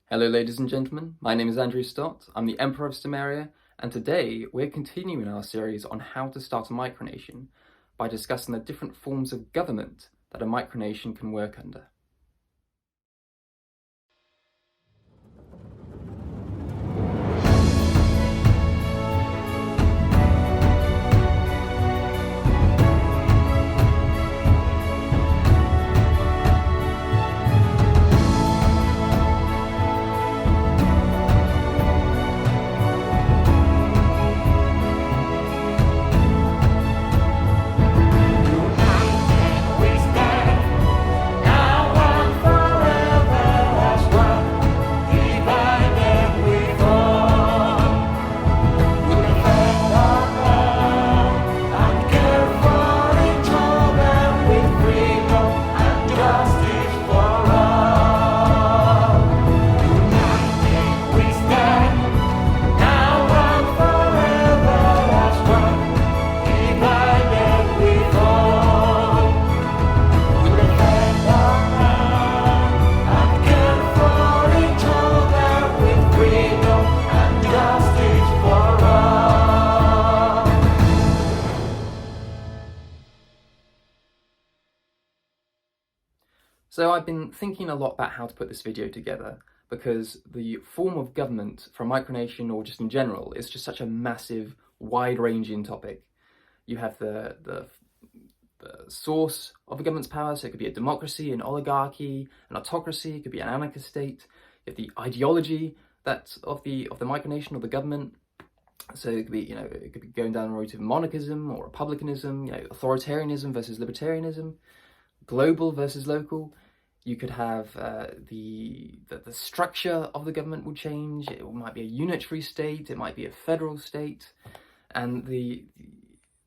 Hello ladies and gentlemen, my name is Andrew Stott, I'm the Emperor of Stomaria, and today we're continuing our series on how to start a micronation by discussing the different forms of government that a micronation can work under. So I've been thinking a lot about how to put this video together because the form of government for a micronation or just in general is just such a massive, wide-ranging topic. You have the source of a government's power, so it could be a democracy, an oligarchy, an autocracy, it could be an anarchist state. You have the ideology that's of the micronation or the government. So it could be, it could be going down the road of monarchism or republicanism, authoritarianism versus libertarianism, global versus local. You could have the structure of the government will change. It might be a unitary state, it might be a federal state, and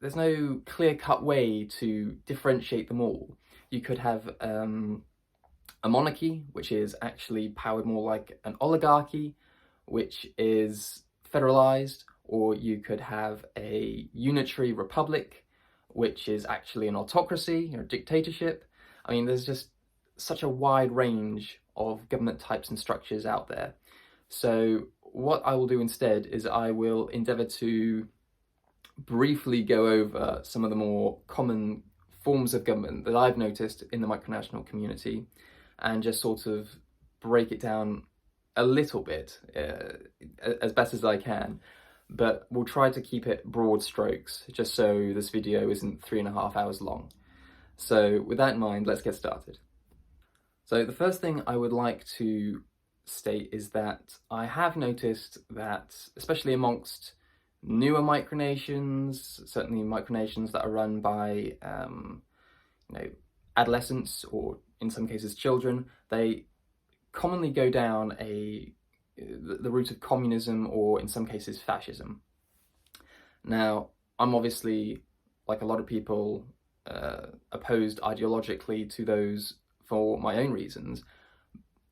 there's no clear-cut way to differentiate them all. You could have a monarchy, which is actually powered more like an oligarchy, which is federalized, or you could have a unitary republic, which is actually an autocracy or a dictatorship. I mean, there's just such a wide range of government types and structures out there. So what I will do instead is I will endeavour to briefly go over some of the more common forms of government that I've noticed in the micronational community and just sort of break it down a little bit as best as I can. But we'll try to keep it broad strokes just so this video isn't 3.5 hours long. So with that in mind, let's get started. So the first thing I would like to state is that I have noticed that, especially amongst newer micronations, certainly micronations that are run by adolescents or in some cases children, they commonly go down the route of communism or in some cases fascism. Now, I'm obviously, like a lot of people, opposed ideologically to those for my own reasons,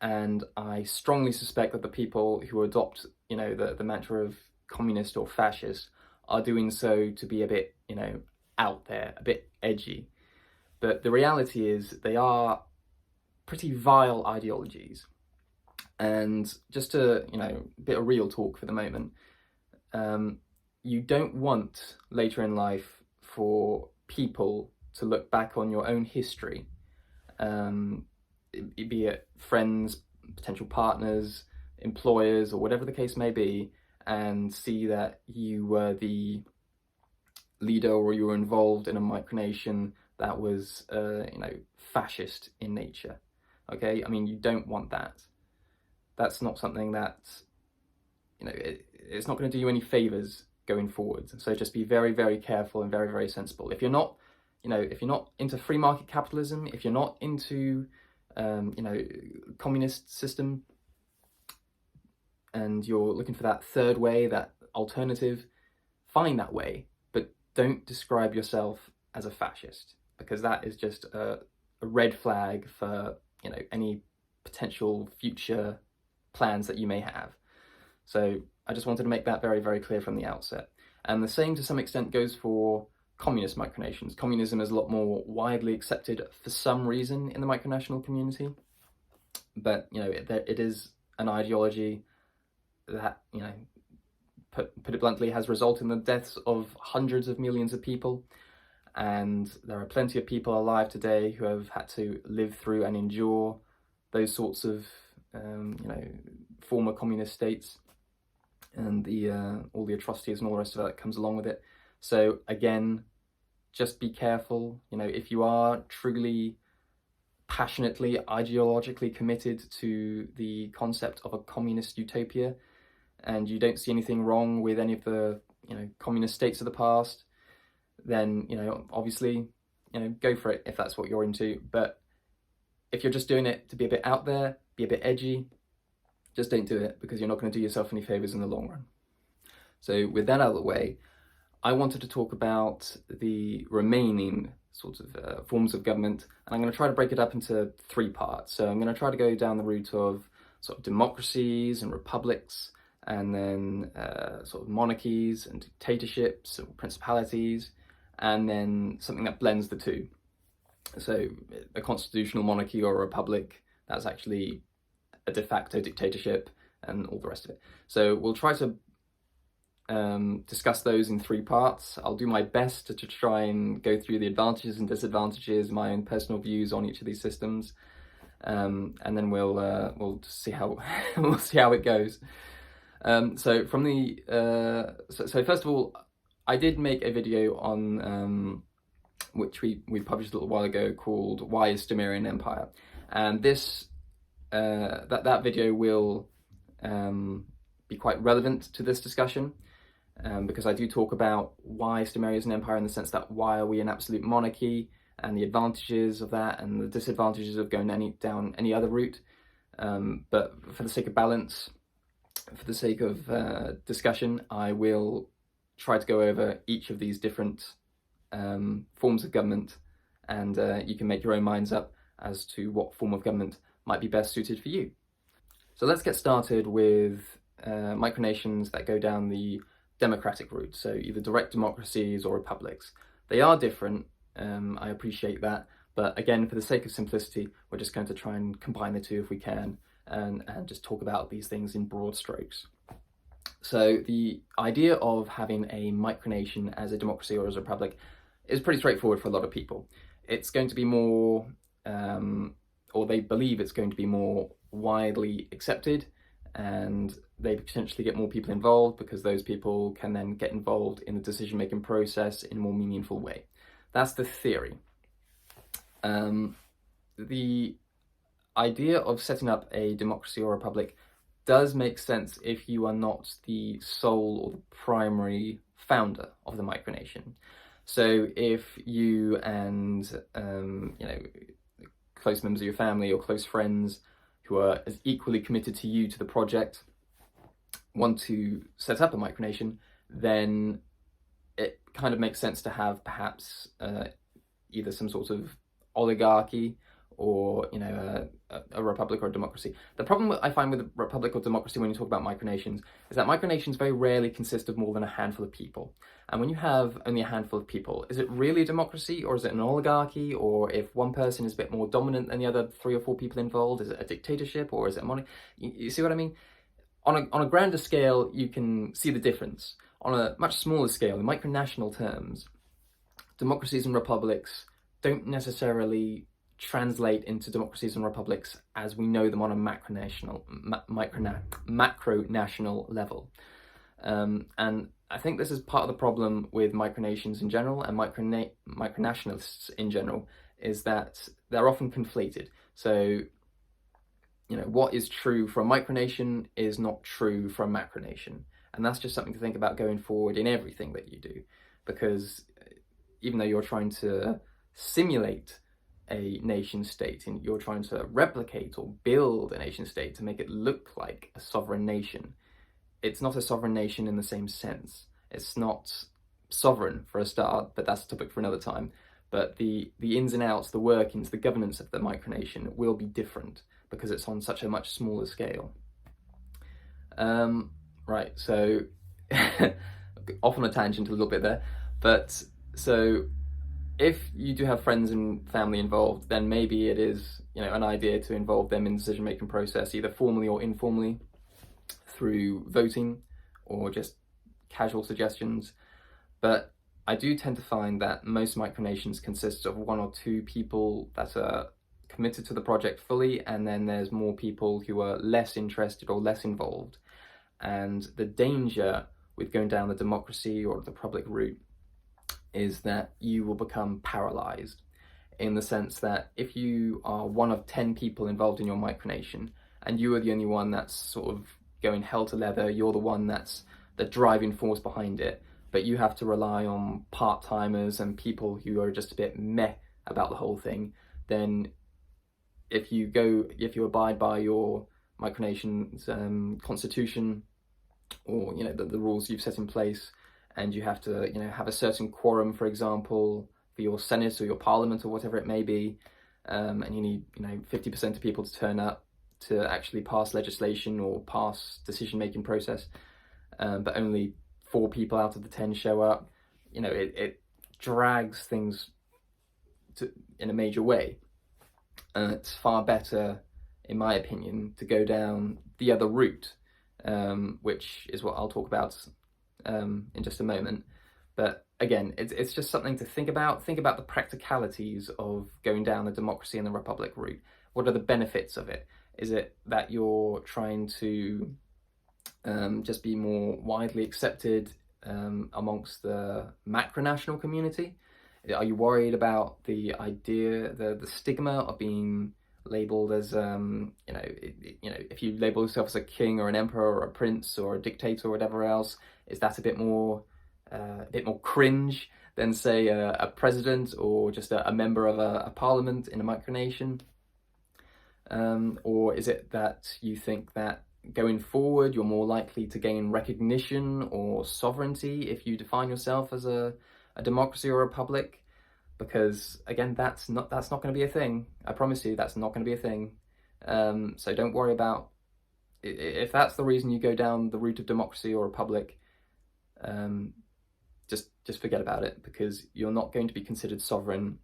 and I strongly suspect that the people who adopt, the mantra of communist or fascist are doing so to be a bit, out there, a bit edgy. But the reality is they are pretty vile ideologies. And just to, a bit of real talk for the moment, you don't want later in life for people to look back on your own history, be it friends, potential partners, employers, or whatever the case may be, and see that you were the leader or you were involved in a micronation that was, fascist in nature. Okay, I mean, you don't want that. That's not something that, it's not going to do you any favors going forward. So just be very, very careful and very, very sensible. If you're not, if you're not into free market capitalism, if you're not into, communist system, and you're looking for that third way, that alternative, find that way, but don't describe yourself as a fascist, because that is just a red flag for, any potential future plans that you may have. So I just wanted to make that very, very clear from the outset. And the same to some extent goes for communist micronations. Communism is a lot more widely accepted for some reason in the micronational community, but it is an ideology that, put it bluntly, has resulted in the deaths of hundreds of millions of people. And there are plenty of people alive today who have had to live through and endure those sorts of, former communist states and all the atrocities and all the rest of it that comes along with it. So again, just be careful. If you are truly, passionately, ideologically committed to the concept of a communist utopia, and you don't see anything wrong with any of the, communist states of the past, then, obviously, go for it if that's what you're into. But if you're just doing it to be a bit out there, be a bit edgy, just don't do it, because you're not going to do yourself any favors in the long run. So with that out of the way, I wanted to talk about the remaining sorts of forms of government, and I'm going to try to break it up into 3 parts. So I'm going to try to go down the route of sort of democracies and republics, and then sort of monarchies and dictatorships or principalities, and then something that blends the two. So a constitutional monarchy or a republic, that's actually a de facto dictatorship, and all the rest of it. So we'll try to discuss those in 3 parts. I'll do my best to try and go through the advantages and disadvantages, my own personal views on each of these systems, and then we'll see how we'll see how it goes. So from the so first of all, I did make a video on which we published a little while ago, called "Why is Stomaria an Empire?" And this that video will be quite relevant to this discussion, because I do talk about why Stomaria is an empire, in the sense that why are we an absolute monarchy, and the advantages of that and the disadvantages of going down any other route. But for the sake of balance, for the sake of discussion, I will try to go over each of these different forms of government, and you can make your own minds up as to what form of government might be best suited for you. So let's get started with micronations that go down the democratic route, so either direct democracies or republics. They are different, I appreciate that, but again, for the sake of simplicity, we're just going to try and combine the two if we can, and just talk about these things in broad strokes. So the idea of having a micronation as a democracy or as a republic is pretty straightforward for a lot of people. It's going to be more, or they believe it's going to be more widely accepted, and they potentially get more people involved, because those people can then get involved in the decision-making process in a more meaningful way. That's the theory. The idea of setting up a democracy or republic does make sense if you are not the sole or the primary founder of the micronation. So if you and close members of your family or close friends who are as equally committed to you, to the project, want to set up a micronation, then it kind of makes sense to have perhaps either some sort of oligarchy or a republic or a democracy. The problem I find with a republic or democracy when you talk about micronations is that micronations very rarely consist of more than a handful of people. And when you have only a handful of people, is it really a democracy, or is it an oligarchy? Or if one person is a bit more dominant than the other 3 or 4 people involved, is it a dictatorship, or is it a monarchy? You see what I mean? On a grander scale, you can see the difference. On a much smaller scale, in micronational terms, democracies and republics don't necessarily translate into democracies and republics as we know them on a macronational level. And I think this is part of the problem with micronations in general and micronationalists in general, is that they're often conflated. So, what is true for a micronation is not true for a macronation. And that's just something to think about going forward in everything that you do, because even though you're trying to simulate a nation state, and you're trying to replicate or build a nation state to make it look like a sovereign nation, it's not a sovereign nation in the same sense. It's not sovereign, for a start, but that's a topic for another time. But the ins and outs, the workings, the governance of the micronation will be different, because it's on such a much smaller scale. Right, so off on a tangent a little bit there, but so if you do have friends and family involved, then maybe it is, an idea to involve them in the decision-making process, either formally or informally, through voting or just casual suggestions. But I do tend to find that most micronations consist of one or two people that are committed to the project fully, and then there's more people who are less interested or less involved. And the danger with going down the democracy or the public route is that you will become paralyzed, in the sense that if you are one of 10 people involved in your micronation and you are the only one that's sort of going hell to leather, you're the one that's the driving force behind it, but you have to rely on part-timers and people who are just a bit meh about the whole thing, then if you abide by your micronation's constitution, or the rules you've set in place, and you have to have a certain quorum, for example, for your Senate or your Parliament or whatever it may be, and you need 50% of people to turn up to actually pass legislation or pass decision-making process, but only 4 people out of the 10 show up, it drags things in a major way. And it's far better, in my opinion, to go down the other route, which is what I'll talk about in just a moment. But again, it's just something to think about. Think about the practicalities of going down the democracy and the republic route. What are the benefits of it? Is it that you're trying to just be more widely accepted amongst the macronational community? Are you worried about the idea, the stigma of being labeled as, if you label yourself as a king or an emperor or a prince or a dictator or whatever else, is that a bit more cringe than, say, a president or just a member of a parliament in a micronation? Or is it that you think that going forward you're more likely to gain recognition or sovereignty if you define yourself as a democracy or a republic? Because again, that's not going to be a thing. I promise you, that's not going to be a thing. So don't worry about if that's the reason you go down the route of democracy or republic. Just forget about it, because you're not going to be considered sovereign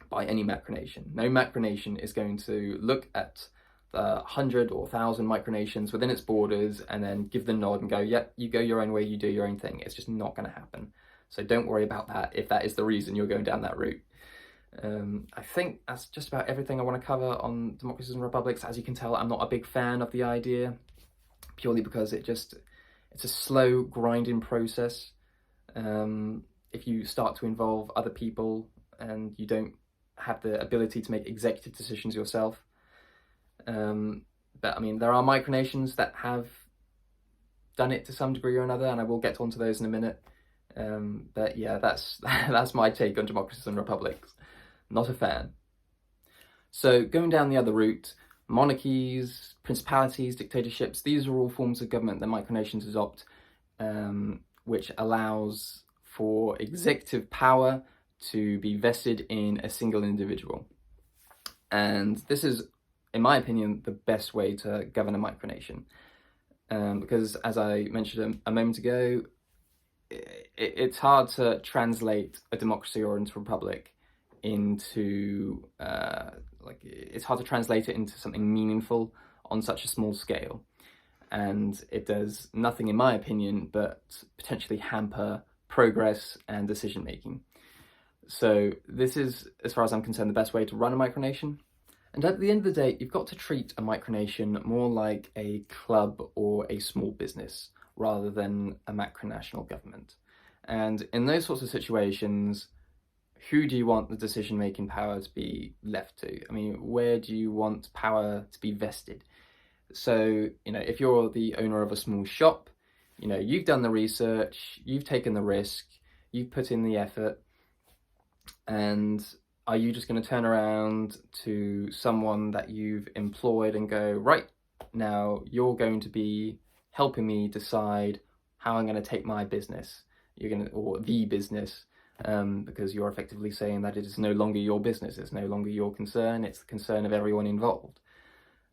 by any macronation. No macronation is going to look at the 100 or 1,000 micronations within its borders and then give the nod and go, yep, you go your own way, you do your own thing. It's just not going to happen. So don't worry about that if that is the reason you're going down that route. I think that's just about everything I want to cover on democracies and republics. As you can tell, I'm not a big fan of the idea, purely because it's a slow grinding process. If you start to involve other people and you don't have the ability to make executive decisions yourself. But I mean, there are micronations that have done it to some degree or another, and I will get onto those in a minute. But yeah, that's my take on democracies and republics. Not a fan. So going down the other route, monarchies, principalities, dictatorships, these are all forms of government that micronations adopt, which allows for executive power to be vested in a single individual. And this is, in my opinion, the best way to govern a micronation. Because as I mentioned a moment ago, it's hard to translate a democracy or into a republic into it's hard to translate it into something meaningful on such a small scale, and it does nothing, in my opinion, but potentially hamper progress and decision making. So this is, as far as I'm concerned, the best way to run a micronation. And at the end of the day, you've got to treat a micronation more like a club or a small business rather than a macronational government. And in those sorts of situations, who do you want the decision-making power to be left to? I mean, where do you want power to be vested? So, if you're the owner of a small shop, you've done the research, you've taken the risk, you've put in the effort, and are you just going to turn around to someone that you've employed and go, right, now you're going to be helping me decide how I'm going to take my business, or the business, because you're effectively saying that it is no longer your business, it's no longer your concern, it's the concern of everyone involved.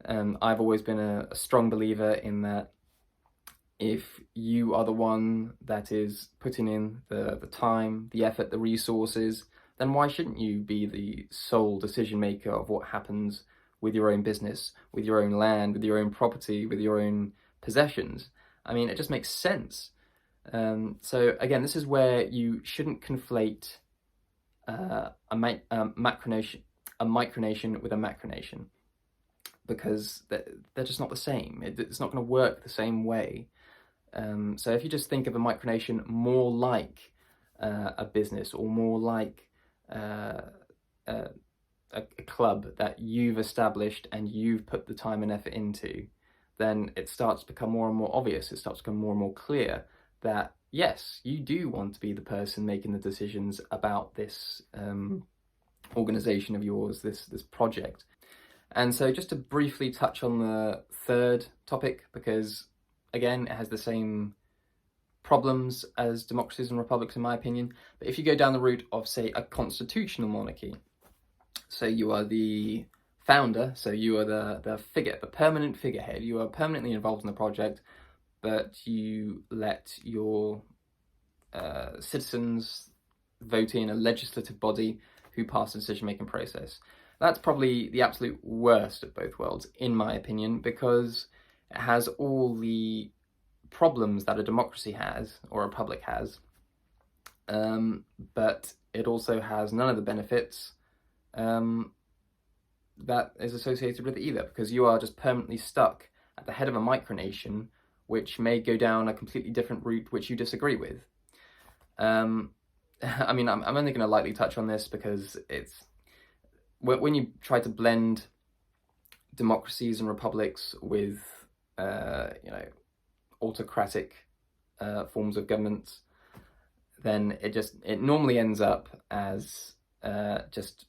I've always been a strong believer in that if you are the one that is putting in the time, the effort, the resources, then why shouldn't you be the sole decision maker of what happens with your own business, with your own land, with your own property, with your own possessions? I mean, it just makes sense. So again, this is where you shouldn't conflate a Micronation with a Macronation, because they're just not the same. It's not going to work the same way. So if you just think of a Micronation more like a business, or more like a club that you've established and you've put the time and effort into, then it starts to become more and more obvious. It starts to become more and more clear that yes, you do want to be the person making the decisions about this organization of yours, this project. And so just to briefly touch on the third topic, because again, it has the same problems as democracies and republics in my opinion, but if you go down the route of, say, a constitutional monarchy, so you are the founder, so you are the permanent figurehead, you are permanently involved in the project, but you let your citizens vote in a legislative body who pass the decision-making process. That's probably the absolute worst of both worlds, in my opinion, because it has all the problems that a democracy has, or a republic has, but it also has none of the benefits that is associated with it either, because you are just permanently stuck at the head of a micronation, which may go down a completely different route which you disagree with. I mean, I'm only going to lightly touch on this because it's when you try to blend democracies and republics with autocratic forms of governments, then it normally ends up as just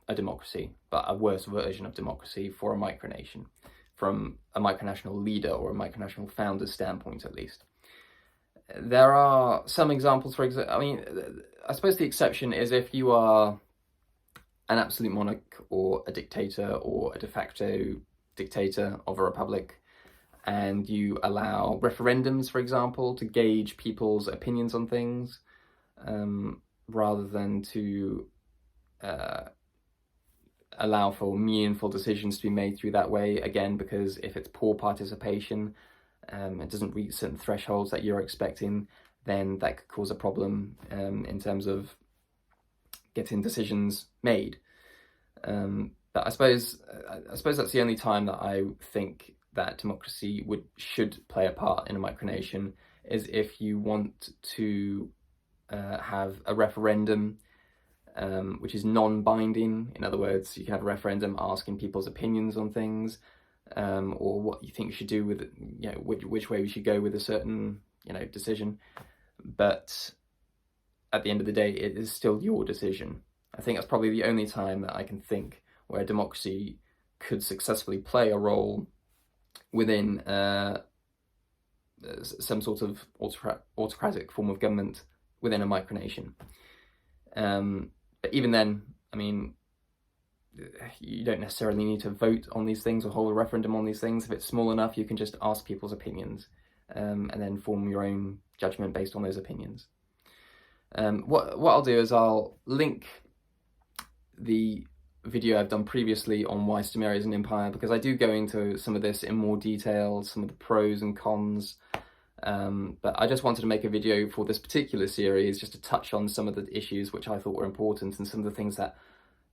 a democracy, but a worse version of democracy for a micronation, from a micronational leader or a micronational founder's standpoint, at least. There are some examples, for example, I mean, I suppose the exception is if you are an absolute monarch or a dictator or a de facto dictator of a republic, and you allow referendums, for example, to gauge people's opinions on things, rather than to allow for meaningful decisions to be made through that way, again, because if it's poor participation, it doesn't reach certain thresholds that you're expecting, then that could cause a problem in terms of getting decisions made. But I suppose that's the only time that I think that democracy should play a part in a micronation, is if you want to have a referendum which is non-binding. In other words, you can have a referendum asking people's opinions on things, or what you think you should do with, which way we should go with a certain, decision. But at the end of the day, it is still your decision. I think that's probably the only time that I can think where democracy could successfully play a role within some sort of autocratic form of government within a micronation. But even then, I mean, you don't necessarily need to vote on these things or hold a referendum on these things. If it's small enough, you can just ask people's opinions, and then form your own judgment based on those opinions. What I'll do is I'll link the video I've done previously on why Stomaria is an empire, because I do go into some of this in more detail, some of the pros and cons. But I just wanted to make a video for this particular series just to touch on some of the issues which I thought were important, and some of the things that,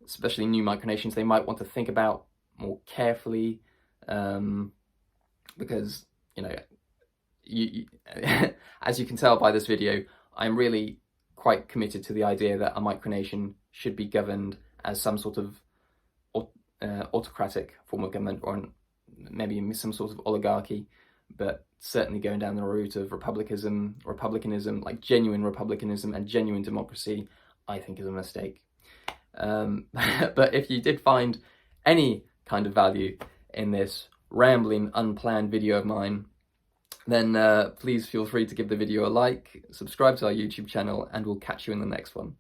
especially new micronations, they might want to think about more carefully, because, you as you can tell by this video, I'm really quite committed to the idea that a micronation should be governed as some sort of autocratic form of government, or maybe some sort of oligarchy, but certainly going down the route of republicanism, like genuine republicanism and genuine democracy, I think is a mistake. But if you did find any kind of value in this rambling, unplanned video of mine, then please feel free to give the video a like, subscribe to our YouTube channel, and we'll catch you in the next one.